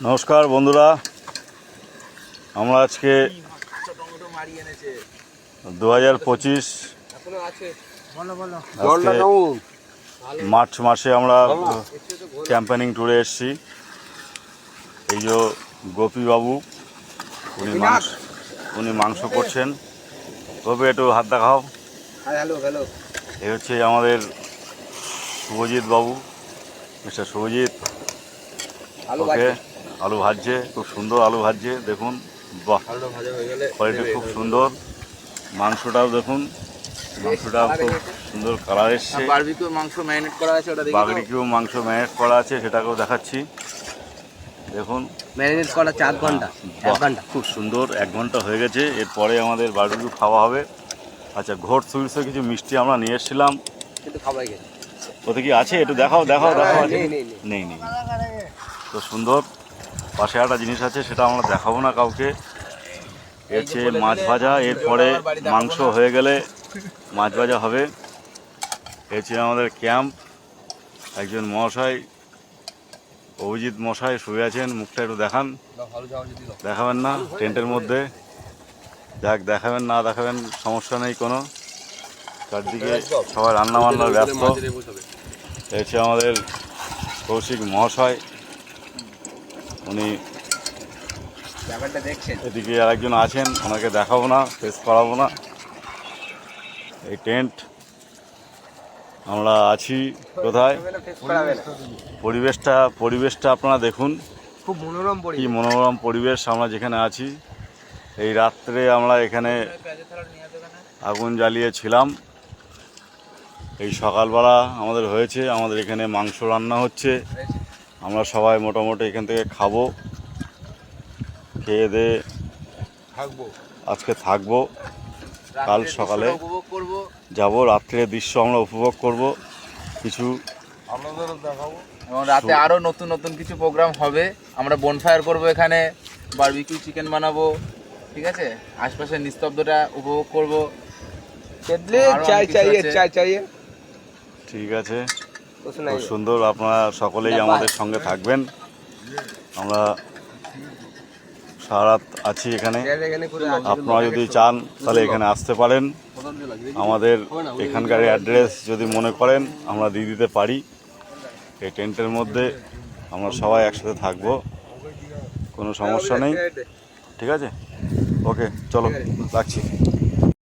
নমস্কার বন্ধুরা, আমরা আজকে 2025 মার্চ মাসে আমরা ক্যাম্পেনিং ট্যুরে এসেছি। এই যে গোপীবাবু, উনি মাংস করছেন। গোপী, একটু হাত দেখাও। এই হচ্ছে আমাদের শুভজিৎ বাবু, মিস্টার শুভজিৎ। ওকে, আলু ভাজছে, খুব সুন্দর আলু ভাজছে। দেখুন, বাহ, কোয়ালিটি খুব সুন্দর। মাংসটাও দেখুন, মাংসটাও খুব সুন্দর কালার এসছে। বারবিকিউ মাংস ম্যারিনেট করা আছে, ওটা দেখি। বারবিকিউ মাংস ম্যারিনেট করা আছে, সেটাকেও দেখাচ্ছি। দেখুন, ম্যারিনেট করা 4 ঘন্টা, 1 ঘন্টা। খুব সুন্দর, 1 ঘন্টা হয়ে গেছে। এরপরে আমাদের বারবিকিউ খাওয়া হবে। আচ্ছা, ঘোট সুইটসে কিছু মিষ্টি আমরা নিয়ে এসেছিলাম, কিন্তু খাবাই গেছে। ওতে কি আছে একটু দেখাও। আছে? নেই। তো সুন্দর। পাশে একটা জিনিস আছে, সেটা আমরা দেখাবো না কাউকে। এর চেয়ে মাছ ভাজা, এরপরে মাংস হয়ে গেলে মাছ ভাজা হবে। এর চেয়ে আমাদের ক্যাম্প। একজন মহাশয়, অভিজিৎ মশাই শুয়ে আছেন, মুখটা একটু দেখান। দেখাবেন না টেন্টের মধ্যে? যাক, দেখাবেন না দেখাবেন, সমস্যা নেই কোনো। চারদিকে সবাই রান্না বান্নার ব্যস্ত। এসে আমাদের কৌশিক মহাশয়, উনি ব্যাপারটা দেখছেন। এদিকে আরেকজন আছেন, ওনাকে দেখাবো না, ফেস করাবো না। এই টেন্ট, আমরা আছি কোথায়? পরিবেশটা আপনারা দেখুন, খুব মনোরম পরিবেশ। কি মনোরম পরিবেশ আমরা যেখানে আছি। এই রাত্রে আমরা এখানে আগুন জ্বালিয়েছিলাম। এই সকালবেলা আমাদের হয়েছে, আমাদের এখানে মাংস রান্না হচ্ছে। আমরা সবাই মোটামুটি এখান থেকে খাবো, খেয়ে দিয়ে আজকে থাকবো। কাল সকালে যাব, রাত্রের দৃশ্য আমরা উপভোগ করব, কিছু আপনাদেরও দেখাবো। এবং রাতে আরো নতুন নতুন কিছু প্রোগ্রাম হবে। আমরা বনফায়ার করব, এখানে বারবিকিউ চিকেন বানাবো, ঠিক আছে? আশপাশের নিস্তব্ধতা উপভোগ করব। ঠিক আছে, খুব সুন্দর। আপনারা সকলেই আমাদের সঙ্গে থাকবেন। আমরা সারা রাত আছি এখানে। আপনারা যদি চান তাহলে এখানে আসতে পারেন। আমাদের এখানকার অ্যাড্রেস যদি মনে করেন, আমরা দিয়ে দিতে পারি। এই টেন্টের মধ্যে আমরা সবাই একসাথে থাকবো, কোনো সমস্যা নেই। ঠিক আছে, ওকে, চলো, রাখছি।